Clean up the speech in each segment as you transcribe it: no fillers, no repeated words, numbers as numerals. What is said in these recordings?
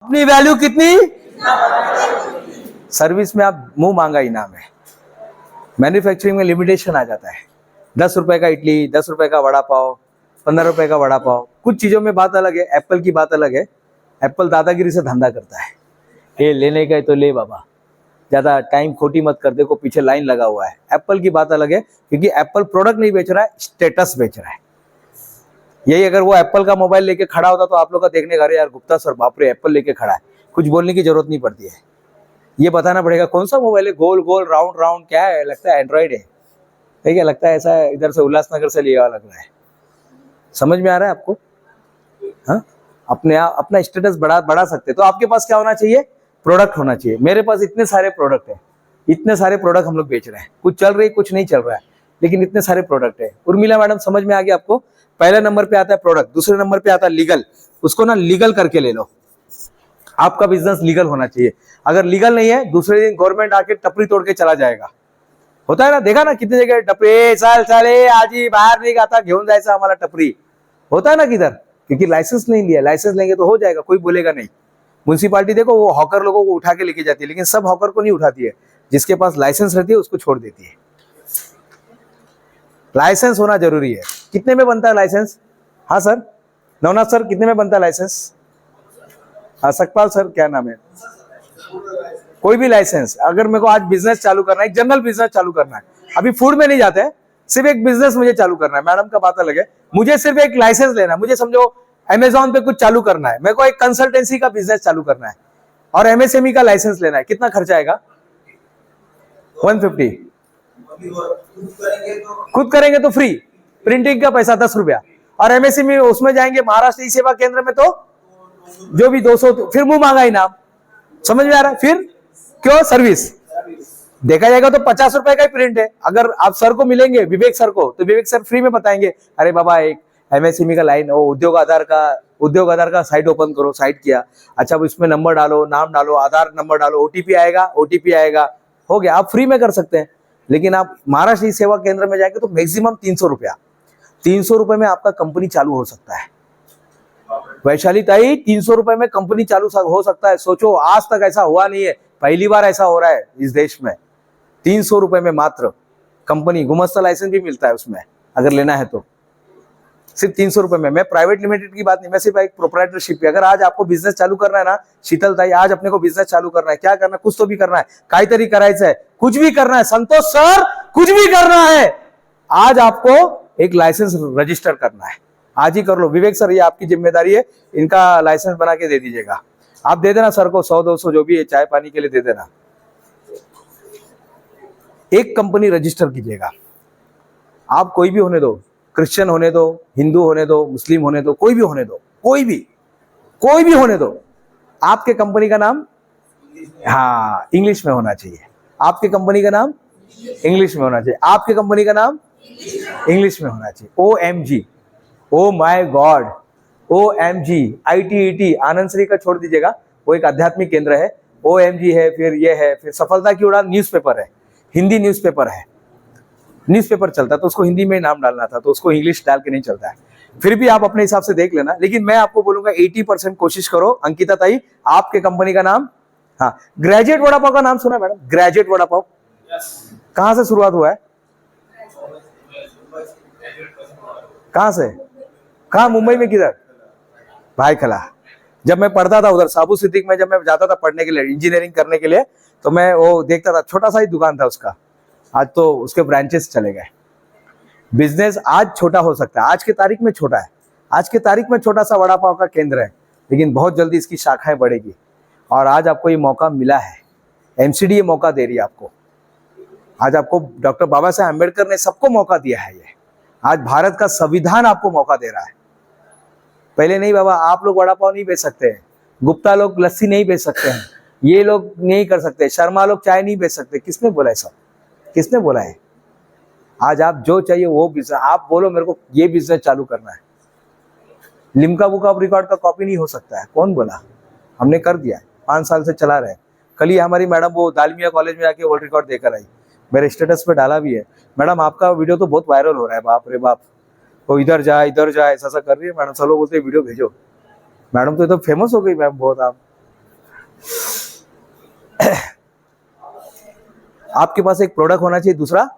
अपनी वैल्यू कितनी, सर्विस में आप मुंह मांगा इनाम है। मैन्युफैक्चरिंग में लिमिटेशन आ जाता है, 10 रुपए का इडली, 10 रुपए का वड़ा पाव, 15 रुपए का वड़ा पाव। कुछ चीजों में बात अलग है, एप्पल की बात अलग है। एप्पल दादागिरी से धंधा करता है, ये लेने का है तो ले बाबा, ज्यादा टाइम खोटी मत कर, देखो पीछे लाइन लगा हुआ है। एप्पल की बात अलग है, क्योंकि एप्पल प्रोडक्ट नहीं बेच रहा है, स्टेटस बेच रहा है। यही अगर वो एप्पल का मोबाइल लेके खड़ा होता तो आप लोग का देखने का, अरे यार गुप्ता सर बाप रे एप्पल लेके खड़ा है, कुछ बोलने की जरूरत नहीं पड़ती है। ये बताना पड़ेगा कौन सा मोबाइल है, गोल गोल राउंड राउंड क्या है, लगता है एंड्रॉइड है, ठीक है, लगता है ऐसा है, इधर से उल्लासनगर से लिया हुआ लग रहा है। समझ में आ रहा है आपको? हाँ, अपने आप अपना स्टेटस बढ़ा सकते। तो आपके पास क्या होना चाहिए, प्रोडक्ट होना चाहिए। मेरे पास इतने सारे प्रोडक्ट है, इतने सारे प्रोडक्ट हम लोग बेच रहे हैं, कुछ चल रही है कुछ नहीं चल रहा है, लेकिन इतने सारे प्रोडक्ट है। उर्मिला मैडम समझ में आ गया आपको? पहले नंबर पे आता है प्रोडक्ट, दूसरे नंबर पे आता है लीगल। उसको ना लीगल करके ले लो, आपका बिजनेस लीगल होना चाहिए। अगर लीगल नहीं है, दूसरे दिन गवर्नमेंट आके टपरी तोड़ के चला जाएगा। होता है ना, देखा ना कितनी जगह टपरी, चाल आज ही बाहर नहीं आता, घेऊन जायचं हमारा टपरी, होता है ना किधर, क्योंकि लाइसेंस नहीं लिया। लाइसेंस लेंगे तो हो जाएगा, कोई बोलेगा नहीं। म्युनिसिपालिटी देखो वो हॉकर लोगों को उठा के लेके जाती है, लेकिन सब हॉकर को नहीं उठाती है, जिसके पास लाइसेंस रहती है उसको छोड़ देती है। लाइसेंस होना जरूरी है। कितने में बनता है लाइसेंस? हाँ सर, नवनाथ सर कितने में बनता है लाइसेंस? हाँ सकपाल सर क्या नाम है? कोई भी लाइसेंस, अगर मेरे को आज बिजनेस चालू करना है, जनरल बिजनेस चालू करना है, अभी फूड में नहीं जाते हैं, सिर्फ एक बिजनेस मुझे चालू करना है, मैडम का बात अलग है, मुझे सिर्फ एक लाइसेंस लेना है। मुझे समझो अमेजॉन पे कुछ चालू करना है, मेरे को एक कंसल्टेंसी का बिजनेस चालू करना है और एमएसएमई का लाइसेंस लेना है। कितना खर्चा आएगा? 150। खुद करेंगे तो फ्री, प्रिंटिंग का पैसा 10 रुपया, और एमएसएमई उसमें जाएंगे महाराष्ट्र ई सेवा केंद्र में तो जो भी 200, फिर मुंह मांगा इनाम। समझ में आ रहा है? फिर क्यों सर्विस देखा जाएगा तो 50 रुपए का ही प्रिंट है। अगर आप सर को मिलेंगे, विवेक सर को, तो विवेक सर फ्री में बताएंगे, अरे बाबा एक एमएसएमई का लाइन, वो उद्योग आधार का साइट ओपन करो। साइट किया, अच्छा अब इसमें नंबर डालो, नाम डालो, आधार नंबर डालो, ओटीपी आएगा, हो गया। आप फ्री में कर सकते हैं। लेकिन आप महाराष्ट्र ई सेवा केंद्र में जाएंगे तो मैक्सिमम 300 रुपया, 300 रुपए में आपका कंपनी चालू हो सकता है। वैशाली ताई 300 रुपए में कंपनी चालू हो सकता है। सोचो, आज तक ऐसा हुआ नहीं है, पहली बार ऐसा हो रहा है इस देश में। 300 रुपए में मात्र कंपनी, गुमस्ता लाइसेंस भी मिलता है उसमें अगर लेना है तो, सिर्फ 300 रुपए में। मैं प्राइवेट लिमिटेड की बात नहीं, मैं सिर्फ एक प्रोप्राइटरशिप। अगर आज आपको बिजनेस चालू करना है ना शीतल ताई, आज अपने को बिजनेस चालू करना है, क्या करना है? कुछ तो भी करना है, काहीतरी करायचं है, कुछ भी करना है संतोष सर, कुछ भी करना है, आज आपको एक लाइसेंस रजिस्टर करना है, आज ही कर लो। विवेक सर ये आपकी जिम्मेदारी है, इनका लाइसेंस बना के दे दीजिएगा। आप दे देना सर को 100-200 जो भी है, चाय पानी के लिए दे देना। एक कंपनी रजिस्टर कीजिएगा, आप कोई भी होने दो, क्रिश्चियन होने दो, हिंदू होने दो, मुस्लिम होने दो, कोई भी होने दो, कोई भी होने दो, आपके कंपनी का नाम हाँ इंग्लिश में होना चाहिए। आपके कंपनी का नाम इंग्लिश में होना चाहिए, आपके कंपनी का नाम इंग्लिश में होना चाहिए। OMG, oh my God, OMG, ITET, आनंद श्री का छोड़ दीजिएगा, वो एक आध्यात्मिक केंद्र है। OMG है, फिर ये है, फिर सफलता की उड़ान न्यूज़पेपर है, हिंदी न्यूज़पेपर है, न्यूज़पेपर चलता है तो उसको हिंदी में नाम डालना था, तो उसको इंग्लिश डाल के नहीं चलता है। फिर भी आप अपने हिसाब से देख लेना, लेकिन मैं आपको बोलूंगा 80% कोशिश करो। अंकिता ताई, आपके कंपनी का नाम, हाँ, ग्रेजुएट वड़ा पाव का नाम सुना मैडम? ग्रेजुएट वड़ा पाव कहां से शुरुआत हुआ है? कहां से? कहां? मुंबई में किधर? भाई खला। जब मैं पढ़ता था उधर साबू सिद्दीक में, जब मैं जाता था पढ़ने के लिए, इंजीनियरिंग करने के लिए, तो मैं वो देखता था, छोटा सा ही दुकान था उसका, आज तो उसके ब्रांचेस चले गए। बिजनेस आज छोटा हो सकता है, आज के तारीख में छोटा है, आज के तारीख में छोटा सा वड़ा पाव का केंद्र है, लेकिन बहुत जल्दी इसकी शाखाएं बढ़ेगी। और आज आपको ये मौका मिला है, MCD ये मौका दे रही है आपको। आज आपको डॉक्टर बाबा साहेब अम्बेडकर ने सबको मौका दिया है। ये आज भारत का संविधान आपको मौका दे रहा है। पहले नहीं बाबा, आप लोग वड़ा पाव नहीं बेच सकते हैं, गुप्ता लोग लस्सी नहीं बेच सकते हैं, ये लोग नहीं कर सकते, शर्मा लोग चाय नहीं बेच सकते। किसने बोला है सब? किसने बोला है? आज आप जो चाहिए वो बिजनेस, आप बोलो मेरे को ये बिजनेस चालू करना है, लिम्का बुक ऑफ रिकॉर्ड का कॉपी नहीं हो सकता है, कौन बोला? हमने कर दिया है, 5 साल से चला रहे। कल ही हमारी मैडम वो दालमिया कॉलेज में आके वर्ल्ड रिकॉर्ड देकर आई, मेरे स्टेटस पे डाला भी है, मैडम आपका वीडियो तो बहुत वायरल हो रहा है, बाप रे बाप, वो इधर जा ऐसा कर रही है मैडम, सब लोग बोलते वीडियो भेजो। मैडम तो फेमस हो गई मैम बहुत। आप आपके पास एक प्रोडक्ट होना चाहिए, दूसरा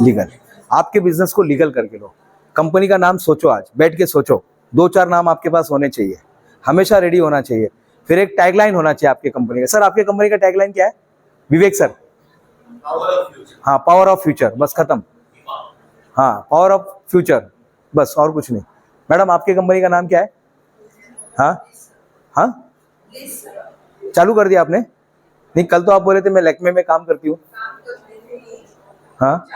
लीगल। आपके बिजनेस को लीगल करके लो। कंपनी का नाम सोचो, आज बैठ के सोचो, 2-4 नाम आपके पास होने चाहिए, हमेशा रेडी होना चाहिए। फिर एक टैगलाइन होना चाहिए आपके कंपनी का। सर आपके कंपनी का टैगलाइन क्या है विवेक सर? हाँ, पावर ऑफ फ्यूचर, बस खत्म। हाँ, पावर ऑफ फ्यूचर, बस, और कुछ नहीं। मैडम आपकी कंपनी का नाम क्या है? हाँ हाँ, चालू कर दिया आपने? नहीं, कल तो आप बोले थे मैं लैक्मे में काम करती हूँ। हाँ,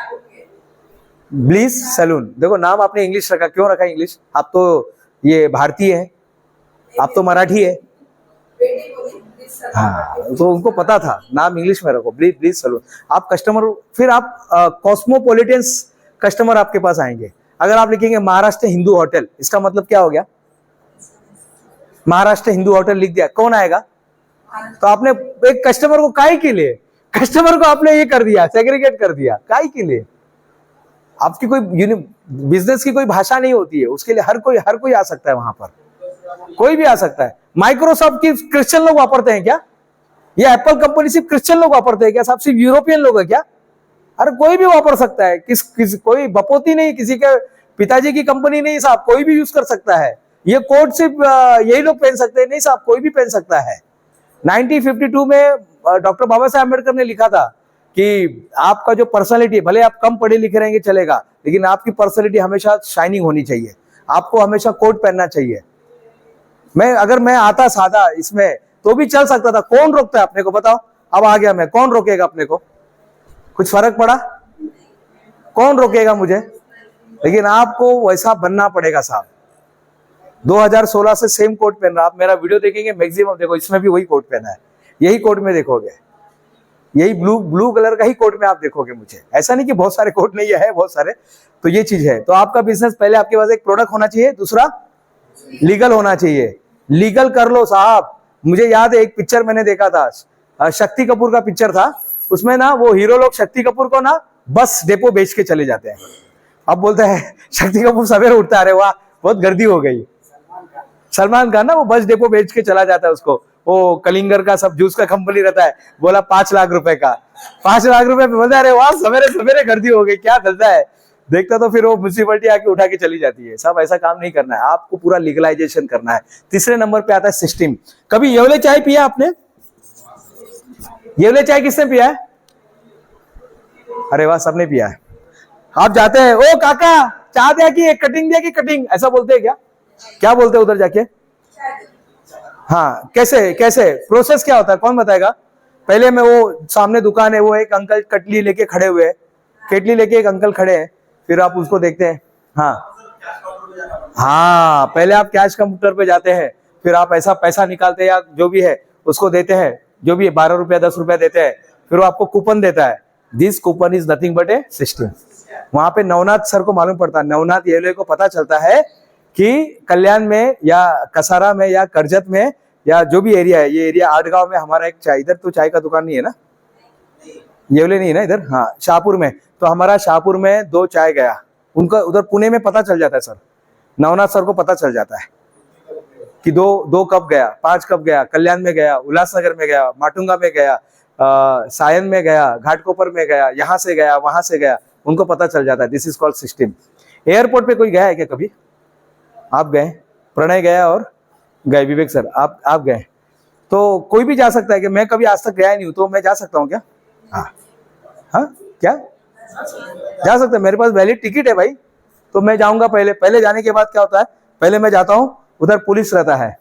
ब्लीज सैलून। देखो नाम आपने इंग्लिश रखा, क्यों रखा इंग्लिश? आप तो ये भारतीय है, आप तो मराठी है। हाँ, तो उनको पता था नाम इंग्लिश में रखो, ब्लीज ब्लीज सैलून। आप कस्टमर, फिर आप कॉस्मोपॉलिटन्स कस्टमर आपके पास आएंगे। अगर आप लिखेंगे महाराष्ट्र हिंदू होटल, इसका मतलब क्या हो गया? महाराष्ट्र हिंदू होटल लिख दिया, कौन आएगा? तो आपने एक कस्टमर को काहे के लिए, कस्टमर को आपने ये कर दिया, सेग्रीगेट कर दिया, काहे के लिए? आपकी कोई बिजनेस की कोई भाषा नहीं होती है, उसके लिए हर कोई आ सकता है, वहां पर कोई भी आ सकता है। माइक्रोसॉफ्ट की क्रिश्चियन लोग वापरते हैं क्या? ये एप्पल कंपनी सिर्फ क्रिश्चियन लोग वापरते हैं क्या? सब सिर्फ यूरोपियन लोग है क्या? अरे कोई भी वापर सकता है, कोई बपोती नहीं, किसी के पिताजी की कंपनी नहीं साहब, कोई भी यूज कर सकता है। ये कोड सिर्फ यही लोग पहन सकते हैं नहीं साहब, कोई भी पहन सकता है। 1952 में डॉक्टर बाबा साहेब अम्बेडकर ने लिखा था कि आपका जो पर्सनैलिटी, भले आप कम पढ़े लिखे रहेंगे चलेगा, लेकिन आपकी पर्सनैलिटी हमेशा शाइनिंग होनी चाहिए। आपको हमेशा कोट पहनना चाहिए। अगर मैं आता सादा इसमें तो भी चल सकता था, कौन रोकता है अपने को? बताओ, अब आ गया मैं, कौन रोकेगा अपने को? कुछ फर्क पड़ा? कौन रोकेगा मुझे? लेकिन आपको वैसा बनना पड़ेगा साहब। 2016 से सेम कोट पहन रहा। आप मेरा वीडियो देखेंगे मैक्सिमम, देखो इसमें भी वही कोट पहना है, यही कोट में देखोगे, यही ब्लू कलर का ही कोट में आप देखोगे मुझे। ऐसा नहीं कि बहुत सारे कोट नहीं है, बहुत सारे। तो ये चीज है। तो आपका बिजनेस, पहले आपके पास एक प्रोडक्ट होना चाहिए, दूसरा लीगल होना चाहिए। लीगल कर लो साहब। मुझे याद है एक पिक्चर मैंने देखा था, शक्ति कपूर का पिक्चर था, उसमें ना वो हीरो लोग शक्ति कपूर को ना बस डेपो बेच के चले जाते हैं। अब बोलता है शक्ति कपूर सवेरे उठता है, अरे वाह बहुत गर्दी हो गई। सलमान खान ना वो बस डेपो बेच के चला जाता है उसको, वो कलिंगर का सब जूस का कंपनी रहता है, बोला 5 लाख रुपए का, 5 लाख रुपए पे बोलता है अरे वाह सवेरे सवेरे गर्दी हो गई, क्या चलता है? देखता तो फिर वो म्यूनिसिपैलिटी आके उठा के चली जाती है। सब ऐसा काम नहीं करना है, आपको पूरा लीगलाइजेशन करना है। तीसरे नंबर पे आता है सिस्टम। कभी येवले चाय पिया आपने? येवले चाय किसने पिया है? अरे वाह, सबने पिया है। आप जाते हैं, ओ काका चाय दिया कि कटिंग दिया कि कटिंग, ऐसा बोलते हैं क्या? क्या बोलते हैं उधर जाके? हाँ, कैसे कैसे प्रोसेस क्या होता है, कौन बताएगा? पहले में वो सामने दुकान है, वो एक अंकल कटली लेके खड़े हुए हैं, केटली लेके एक अंकल खड़े हैं, फिर आप उसको देखते हैं। हाँ, पहले आप कैश काउंटर पे जाते हैं, फिर आप ऐसा पैसा निकालते हैं या जो भी है उसको देते हैं, जो भी 12 रुपया 10 रुपया देते हैं, फिर वो आपको कूपन देता है। This coupon is nothing but A system. वहां पे नवनाथ सर को मालूम पड़ता है, नवनाथ येवले को पता चलता है कि कल्याण में या कसारा में या करजत में या जो भी एरिया है, ये एरिया 8 गांव में हमारा एक चाय, इधर तो चाय का दुकान नहीं है ना, येवले नहीं है ना इधर, हाँ शाहपुर में। तो हमारा शाहपुर में 2 चाय गया, उनका उधर पुणे में पता चल जाता है सर, नवनाथ सर को पता चल जाता है कि 2 कप गया, 5 कप गया, कल्याण में गया, उल्लासनगर में गया, माटुंगा में गया, सायन में गया, घाटकोपर में गया, यहाँ से गया, वहां से गया, उनको पता चल जाता है। This is called system. Airport पे कोई गया है क्या कभी? आप गए, प्रणय गया और गए, विवेक सर आप गए, तो कोई भी जा सकता है कि मैं कभी आज तक गया नहीं हूं तो मैं जा सकता हूँ क्या? हाँ क्या जा सकता है? मेरे पास वैलिड टिकट है भाई, तो मैं जाऊंगा। पहले जाने के बाद क्या होता है, पहले मैं जाता हूँ, उधर पुलिस रहता है,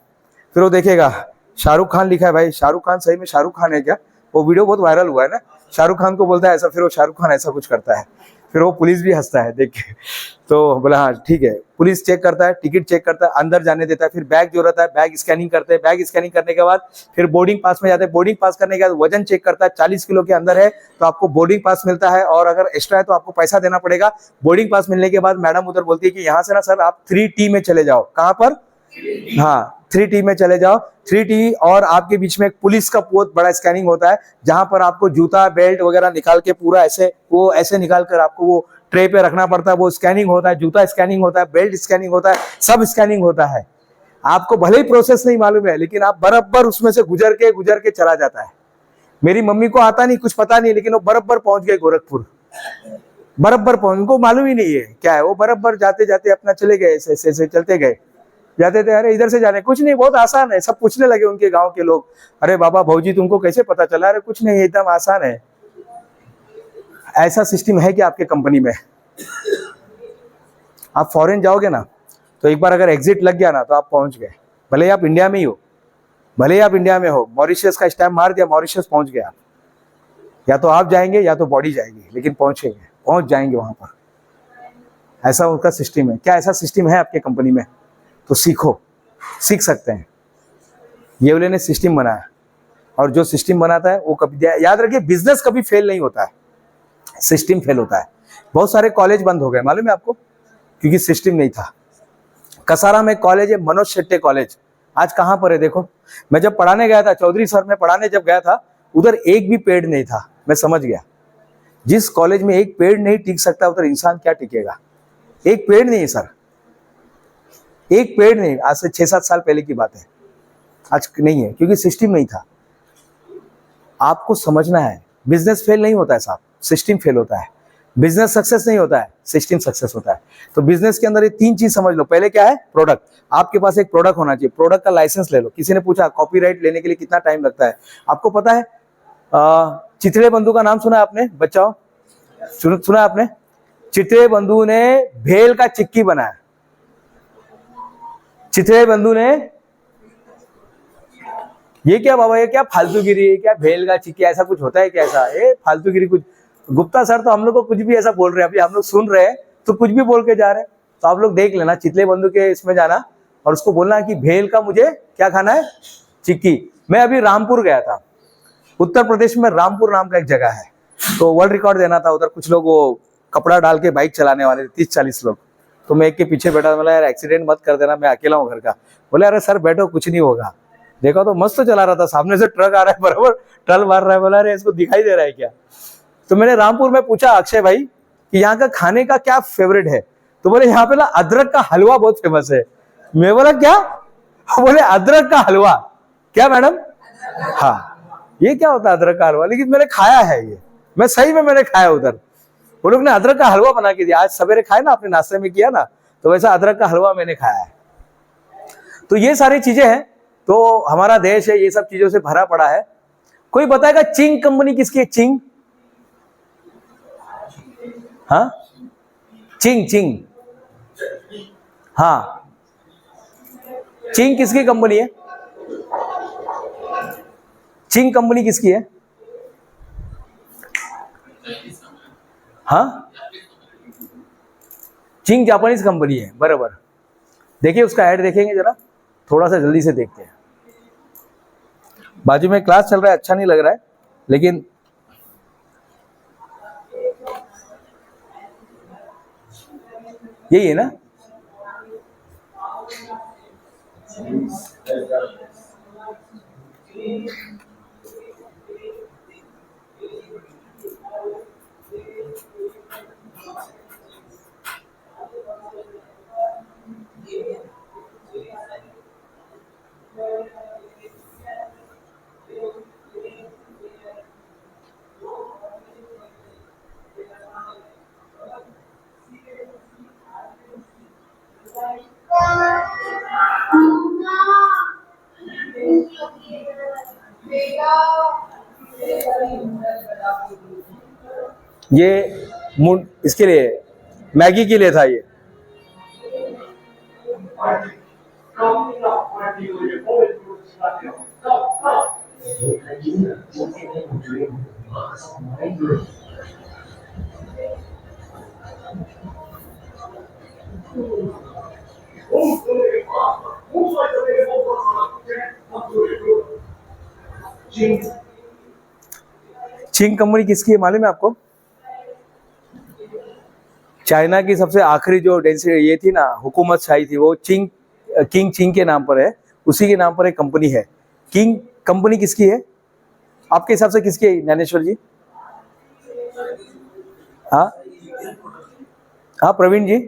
फिर वो देखेगा शाहरुख खान लिखा है, भाई शाहरुख खान सही में शाहरुख खान है क्या? वो वीडियो बहुत वायरल हुआ है ना, शाहरुख खान को बोलता है ऐसा, फिर वो शाहरुख खान ऐसा कुछ करता है, फिर वो पुलिस भी हंसता है देख के। तो बोला हाँ ठीक है, पुलिस चेक करता है, टिकट चेक करता है, अंदर जाने देता है, फिर बैग जो रहता है बैग स्कैनिंग करते हैं, बैग स्कैनिंग करने के बाद फिर बोर्डिंग पास में जाते हैं, बोर्डिंग पास करने के बाद वजन चेक करता है, 40 किलो के अंदर है तो आपको बोर्डिंग पास मिलता है, और अगर एक्स्ट्रा है तो आपको पैसा देना पड़ेगा। बोर्डिंग पास मिलने के बाद मैडम उधर बोलती है कि यहाँ से ना सर आप 3T में चले जाओ। कहाँ पर? हाँ 3T में चले जाओ। 3T और आपके बीच में एक पुलिस का बहुत बड़ा स्कैनिंग होता है, जहां पर आपको जूता बेल्ट वगैरह निकाल के पूरा ऐसे वो ऐसे निकाल कर आपको वो ट्रे पे रखना पड़ता है, वो स्कैनिंग होता है, जूता स्कैनिंग होता है, बेल्ट स्कैनिंग होता है, सब स्कैनिंग होता है। आपको भले ही प्रोसेस नहीं मालूम है, लेकिन आप बराबर उसमें से गुजर के चला जाता है। मेरी मम्मी को आता नहीं, कुछ पता नहीं, लेकिन वो बराबर पहुंच गए गोरखपुर, बराबर पहुंच, उनको मालूम ही नहीं है क्या है, वो बराबर जाते जाते अपना चले गए, ऐसे ऐसे चलते गए, जाते थे, अरे इधर से जाने, कुछ नहीं, बहुत आसान है। सब पूछने लगे उनके गांव के लोग, अरे बाबा भौजी तुमको कैसे पता चला? अरे कुछ नहीं, एकदम आसान है। ऐसा सिस्टम है कि आपके कंपनी में आप फॉरेन जाओगे ना, तो एक बार अगर एग्जिट लग गया ना तो आप पहुंच गए, भले ही आप इंडिया में ही हो, भले ही आप इंडिया में हो, मॉरिशस का स्टैम्प मार दिया, मॉरिशस पहुंच गया। या तो आप जाएंगे या तो बॉडी जाएगी, लेकिन पहुंचेंगे, पहुंच जाएंगे वहां पर। ऐसा उनका सिस्टम है। क्या ऐसा सिस्टम है आपके कंपनी में? तो सीखो, सीख सकते हैं। येवले ने सिस्टम बनाया, और जो सिस्टम बनाता है वो कभी, याद रखिए, बिजनेस कभी फेल नहीं होता है, सिस्टम फेल होता है। बहुत सारे कॉलेज बंद हो गए, मालूम है आपको, क्योंकि सिस्टम नहीं था। कसारा में कॉलेज है, मनोज शेट्टे कॉलेज, आज कहां पर है देखो। मैं जब पढ़ाने गया था, चौधरी सर में पढ़ाने जब गया था, उधर एक भी पेड़ नहीं था। मैं समझ गया, जिस कॉलेज में एक पेड़ नहीं टिक सकता, उधर इंसान क्या टिकेगा। एक पेड़ नहीं है सर, एक पेड़ नहीं। आज से 6-7 साल पहले की बात है, आज नहीं है, क्योंकि सिस्टम नहीं था। आपको समझना है, बिजनेस फेल नहीं होता है साहब, सिस्टम फेल होता है। बिजनेस सक्सेस नहीं होता है, सिस्टम सक्सेस होता है। तो बिजनेस के अंदर ये 3 चीज समझ लो। पहले क्या है? प्रोडक्ट। आपके पास एक प्रोडक्ट होना चाहिए, प्रोडक्ट का लाइसेंस ले लो। किसी ने पूछा कॉपीराइट लेने के लिए कितना टाइम लगता है, आपको पता है? चितड़े बंधु का नाम सुना है आपने? बच्चाओं, सुना आपने? चितड़े बंधु ने भेल का चिक्की बनाया। चितड़े बंधु ने, ये क्या बाबा, ये क्या फालतूगिरी है, क्या भेल का चिक्की, ऐसा कुछ होता है क्या? ऐसा ये फालतूगिरी कुछ। गुप्ता सर तो हम लोग को कुछ भी ऐसा बोल रहे हैं, अभी हम लोग सुन रहे हैं तो कुछ भी बोल के जा रहे हैं। तो आप लोग देख लेना, चितले बंधु के इसमें जाना और उसको बोलना कि भेल का मुझे क्या खाना है? चिक्की। मैं अभी रामपुर गया था, उत्तर प्रदेश में रामपुर नाम का एक जगह है, तो वर्ल्ड रिकॉर्ड देना था। उधर कुछ लोग वो कपड़ा डाल के बाइक चलाने वाले थे, 30-40 लोग। तो मैं एक के पीछे बैठा, बोला यार एक्सीडेंट मत कर देना, मैं अकेला हूँ घर का। बोले अरे सर बैठो, कुछ नहीं होगा। देखा तो मस्त चला रहा था, सामने से ट्रक आ रहा है, बराबर टल मार रहा है। बोला अरे इसको दिखाई दे रहा है क्या? तो मैंने रामपुर में पूछा अक्षय भाई कि यहाँ का खाने का क्या फेवरेट है? तो बोले यहाँ पे ना अदरक का हलवा बहुत फेमस है। मैं बोला क्या? बोले अदरक का हलवा। क्या मैडम? हाँ, ये क्या होता है अदरक का हलवा? लेकिन मैंने खाया है ये, मैं सही में मैंने खाया उधर। वो लोग ने अदरक का हलवा बना के दिया। आज सवेरे खाए ना, आपने नाश्ते में किया ना, तो वैसा अदरक का हलवा मैंने खाया है। तो ये सारी चीजें हैं। तो हमारा देश है ये सब चीजों से भरा पड़ा है। कोई बताएगा चिंग कंपनी किसकी है? चिंग, हाँ, चिंग, चिंग, हाँ, चिंग किसकी कंपनी है? चिंग कंपनी किसकी है? हाँ, चिंग जापानीज कंपनी है, बराबर। देखिए उसका ऐड देखेंगे जरा, थोड़ा सा जल्दी से देखते हैं। बाजू में क्लास चल रहा है, अच्छा नहीं लग रहा है, लेकिन यही है ना। ये इसके लिए, मैगी के लिए था ये। चिंग कंपनी किसकी है मालूम है आपको? चाइना की सबसे आखिरी जो डेंसिटी ये थी ना, हुकूमत शाही थी, वो चिंग, किंग चिंग के नाम पर है, उसी के नाम पर एक कंपनी है। किंग कंपनी किसकी है आपके हिसाब से? किसकी है ज्ञानेश्वर जी? हाँ हाँ, प्रवीण जी,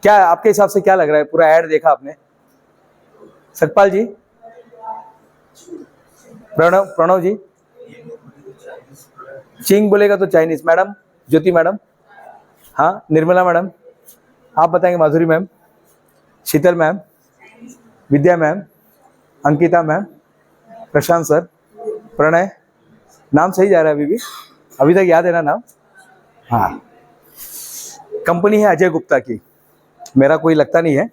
क्या आपके हिसाब से क्या लग रहा है? पूरा ऐड देखा आपने? सकपाल जी, प्रणव प्रणव जी, चिंग बोलेगा तो चाइनीज। मैडम ज्योति मैडम, हाँ निर्मला मैडम, आप बताएंगे। माधुरी मैम, शीतल मैम, विद्या मैम, अंकिता मैम, प्रशांत सर, प्रणय, नाम सही जा रहा है अभी तक याद है ना नाम? हाँ, कंपनी है अजय गुप्ता की, मेरा कोई लगता नहीं है।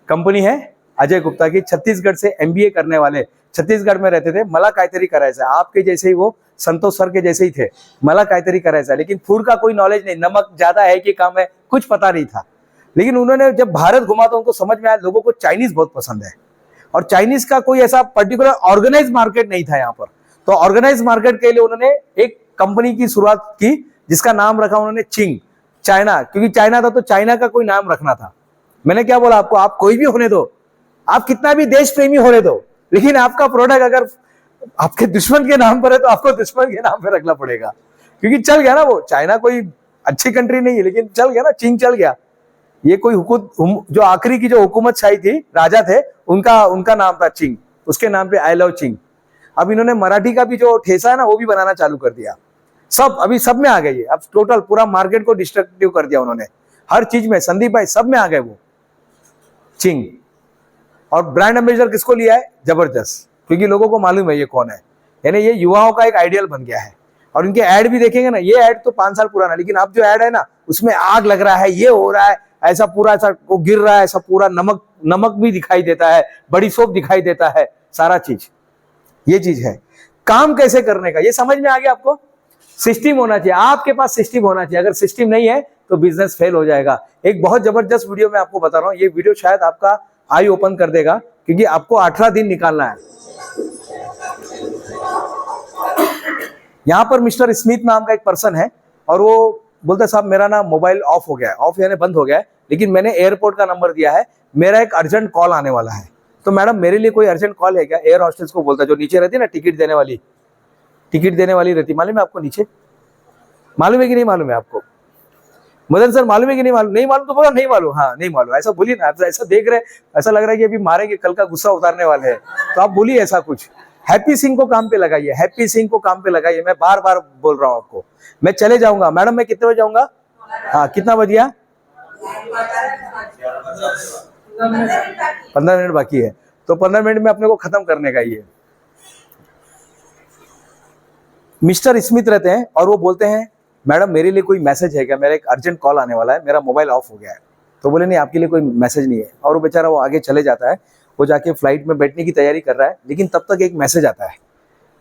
कंपनी है अजय गुप्ता की, छत्तीसगढ़ से एमबीए करने वाले, छत्तीसगढ़ में रहते थे, मला काहीतरी करायचं, आपके जैसे ही वो संतोष सर के जैसे ही थे, मला काहीतरी करायचं, लेकिन फूड का कोई नॉलेज नहीं, नमक ज्यादा है कि कम है कुछ पता नहीं था। लेकिन उन्होंने जब भारत घुमा तो उनको समझ में आया लोगों को चाइनीज बहुत पसंद है, और चाइनीज का कोई ऐसा पर्टिकुलर ऑर्गेनाइज मार्केट नहीं था यहाँ पर। तो ऑर्गेनाइज मार्केट के लिए उन्होंने एक कंपनी की शुरुआत की जिसका नाम रखा उन्होंने चिंग, चाइना, क्योंकि चाइना था तो चाइना का कोई नाम रखना था। मैंने क्या बोला आपको, आप कोई भी होने दो, आप कितना भी देश प्रेमी होने दो, लेकिन आपका प्रोडक्ट अगर आपके दुश्मन के नाम पर है तो आपको दुश्मन के नाम पर रखना पड़ेगा, क्योंकि चल गया ना वो। चाइना कोई अच्छी कंट्री नहीं है, लेकिन चल गया ना, चिंग चल गया। ये कोई जो आखिरी की जो हुकूमत शाही थी, राजा थे, उनका नाम था चिंग, उसके नाम पे आई लव चिंग। अब इन्होंने मराठी का भी जो ठेसा है ना वो भी बनाना चालू कर दिया। सब अभी सब में आ गई है, अब टोटल पूरा मार्केट को डिस्ट्रक्टिव कर दिया उन्होंने, हर चीज में। संदीप भाई सब में आ गए वो चिंग। और ब्रांड एम्बेसडर किसको लिया है? जबरदस्त, क्योंकि लोगों को मालूम है ये कौन है, यानी ये युवाओं का एक आइडियल बन गया है। और इनके ऐड भी देखेंगे ना, ये ऐड तो 5 साल पुराना, लेकिन अब जो ऐड है ना उसमें आग लग रहा है, ये हो रहा है, ऐसा पूरा ऐसा वो गिर रहा है, ऐसा पूरा नमक भी दिखाई देता है, बड़ी सोप दिखाई देता है, सारा चीज। ये चीज है काम कैसे करने का, ये समझ में आ गया आपको? सिस्टम होना चाहिए, आपके पास सिस्टम होना चाहिए। अगर सिस्टम नहीं है तो बिजनेस फेल हो जाएगा। एक बहुत जबरदस्त वीडियो मैं आपको बता रहा हूँ, ये वीडियो शायद आपका आई ओपन कर देगा, क्योंकि आपको 18 दिन निकालना है। यहां पर मिस्टर स्मिथ नाम का एक पर्सन है, और वो बोलते साहब मेरा ना मोबाइल ऑफ हो गया है, ऑफ यानी बंद हो गया है, लेकिन मैंने एयरपोर्ट का नंबर दिया है, मेरा एक अर्जेंट कॉल आने वाला है। तो मैडम मेरे लिए कोई अर्जेंट कॉल है क्या? एयर हॉस्टेस को बोलता है, जो नीचे रहती है ना टिकट देने वाली रहती, मालूम है आपको? नीचे मालूम है कि नहीं मालूम है आपको? मदन सर मालूम है कि नहीं मालूम? नहीं मालूम तो बोला नहीं मालूम, हाँ नहीं मालूम, ऐसा बोलिए ना। ऐसा देख रहे, ऐसा लग रहा है कि अभी मारेंगे, कल का गुस्सा उतारने वाले हैं, तो आप बोलिए ऐसा कुछ। हैप्पी सिंह को काम पे लगाइए, हैप्पी सिंह को काम पे लगाइए, मैं बार बार बोल रहा हूँ आपको। मैं चले जाऊंगा मैडम, मैं कितने बजे जाऊंगा? हाँ कितना बजिया? 15 मिनट बाकी है, तो 15 मिनट में अपने को खत्म करने का ही है। मिस्टर स्मिथ रहते हैं और वो बोलते हैं मैडम मेरे लिए कोई मैसेज है क्या, मेरा एक अर्जेंट कॉल आने वाला है, मेरा मोबाइल ऑफ हो गया है। तो बोले नहीं आपके लिए कोई मैसेज नहीं है, और वो बेचारा वो आगे चले जाता है, वो जाके फ्लाइट में बैठने की तैयारी कर रहा है, लेकिन तब तक एक मैसेज आता है।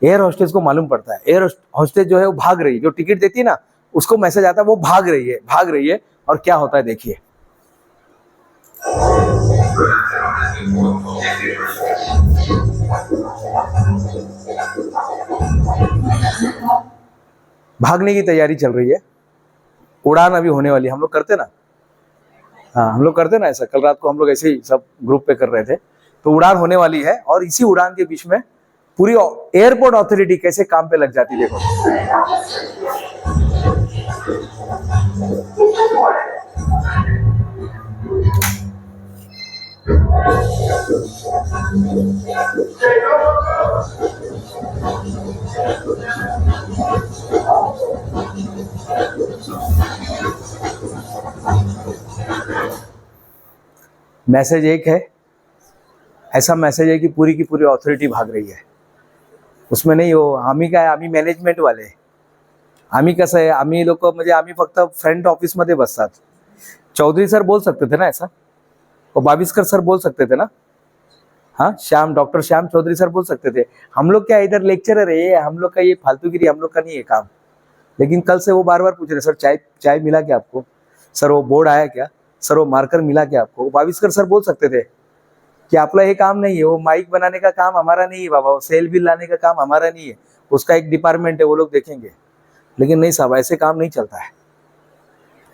एयर होस्टेस को मालूम पड़ता है, एयर होस्टेस जो है वो भाग रही है, जो टिकट देती है ना उसको मैसेज आता है वो भाग रही है। और क्या होता है देखिए, भागने की तैयारी चल रही है, उड़ान अभी होने वाली है। हम लोग करते ना, हाँ हम लोग करते ना ऐसा, कल रात को हम लोग ऐसे ही सब ग्रुप पे कर रहे थे, तो उड़ान होने वाली है, और इसी उड़ान के बीच में पूरी एयरपोर्ट अथॉरिटी कैसे काम पे लग जाती देखो। मैसेज एक है, ऐसा मैसेज है कि पूरी की पूरी अथॉरिटी भाग रही है। उसमें नहीं हो आम्ही काय, आम्ही मॅनेजमेंट वाले, आम्ही कसं आहे, आम्ही लोक म्हणजे आम्ही फक्त फ्रंट ऑफिस मध्ये बसतात। चौधरी सर बोल सकते थे ना ऐसा, और बाविस्कर सर बोल सकते थे ना, हाँ डॉक्टर श्याम चौधरी सर बोल सकते थे, हम लोग क्या इधर लेक्चरर है, हम लोग का ये फालतूगिरी हम लोग का नहीं है काम। लेकिन कल से वो बार बार पूछ रहे सर चाय मिला क्या आपको, सर वो बोर्ड आया क्या, सर वो मार्कर मिला क्या आपको। बाविस्कर सर बोल सकते थे कि आपला हे काम नहीं है, वो माइक बनाने का काम हमारा नहीं है बाबा, वो सेल बिल लाने का काम हमारा नहीं है, उसका एक डिपार्टमेंट है, वो लोग देखेंगे। लेकिन नहीं साहब, ऐसे काम नहीं चलता है।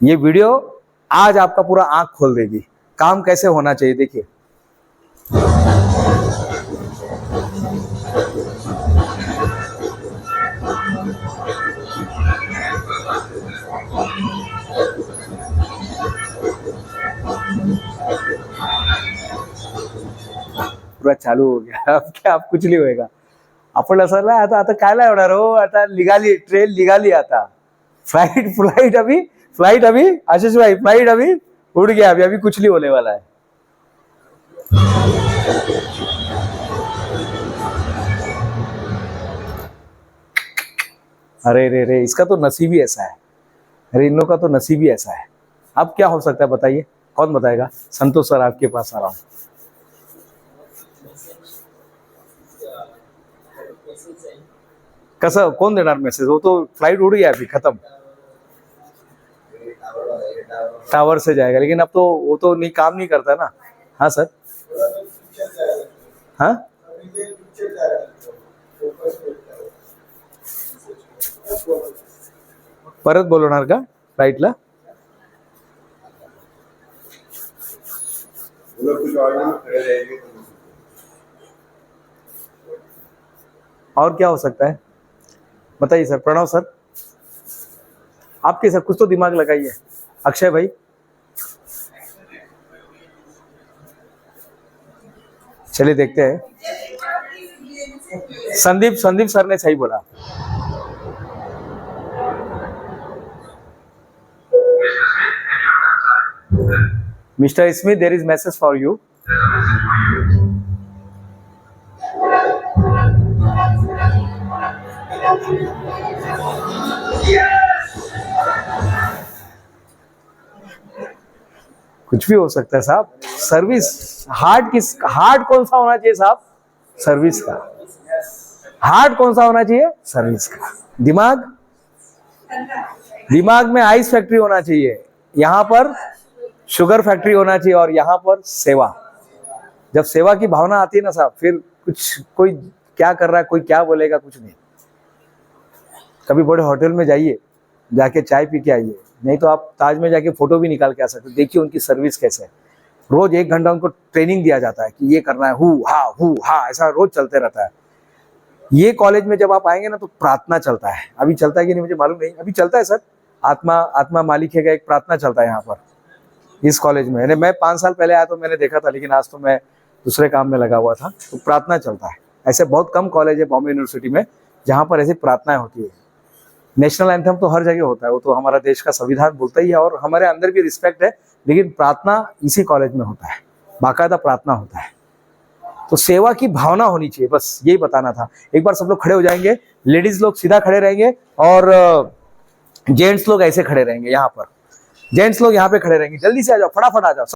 ये वीडियो आज आपका पूरा आंख खोल देगी, काम कैसे होना चाहिए देखिए। सगळं चालू हो गया. अब क्या, अब कुछ नाही होएगा. आपण असं ना, आता आता कायला होणार हो, आता निघाली ट्रेन, निघाली आता. फ्लाइट अभी आशीष भाई, फ्लाइट अभी उड़ गया, अभी कुछ नहीं होने वाला है. अरे रे रे, इसका तो नसीब ही ऐसा है. अरे इन लोग का तो नसीब ही ऐसा है. अब क्या हो सकता है बताइए, कौन बताएगा? संतोष सर आपके पास आ रहा हूं. कसं, कोण देणार मेसेज? वो तो फ्लाइट उड़ गया, अभी खत्म. टावर से जाएगा, लेकिन अब तो वो तो नहीं, काम नहीं करता ना. हाँ सर. हाँ, परत बोलवणार का फ्लाइटला? और क्या हो सकता है बताइए सर. प्रणव सर, आपके सर कुछ तो दिमाग लगाइए. अक्षय भाई, चलिए देखते हैं. संदीप सर ने सही बोला. Mister Smith, there is message for you. कुछ भी हो सकता है साहब. सर्विस, हार्ट कौन सा होना चाहिए साहब? सर्विस का. हार्ट कौन सा होना चाहिए? सर्विस का. दिमाग में आइस फैक्ट्री होना चाहिए, यहाँ पर शुगर फैक्ट्री होना चाहिए, और यहाँ पर सेवा. जब सेवा की भावना आती है ना साहब, फिर कुछ, कोई क्या कर रहा है, कोई क्या बोलेगा, कुछ नहीं. कभी बड़े होटल में जाइए, जाके चाय पी के आइए, नहीं तो आप ताज में जाके फोटो भी निकाल के आ सकते. देखिए उनकी सर्विस कैसे है. रोज 1 घंटा उनको ट्रेनिंग दिया जाता है कि ये करना है, हु हा, ऐसा रोज चलते रहता है. ये कॉलेज में जब आप आएंगे ना, तो प्रार्थना चलता है. अभी चलता है कि नहीं मुझे मालूम नहीं, अभी चलता है सर. आत्मा मालिक है का एक प्रार्थना चलता है यहाँ पर इस कॉलेज में. मैं 5 साल पहले आया तो मैंने देखा था, लेकिन आज तो मैं दूसरे काम में लगा हुआ था. तो प्रार्थना चलता है. ऐसे बहुत कम कॉलेज है बॉम्बे यूनिवर्सिटी में जहाँ पर ऐसी प्रार्थनाएं होती है. नेशनल एंथम तो हर जगह होता है, वो तो हमारा देश का संविधान बोलता ही है, और हमारे अंदर भी रिस्पेक्ट है. लेकिन प्रार्थना इसी कॉलेज में होता है, बाकायदा प्रार्थना होता है. तो सेवा की भावना होनी चाहिए, बस यही बताना था. एक बार सब लोग खड़े हो जाएंगे. लेडीज लोग सीधा खड़े रहेंगे, और जेंट्स लोग ऐसे खड़े रहेंगे. यहाँ पर जेंट्स लोग यहाँ पे खड़े रहेंगे. जल्दी से आ जाओ, फटाफट आ जाओ.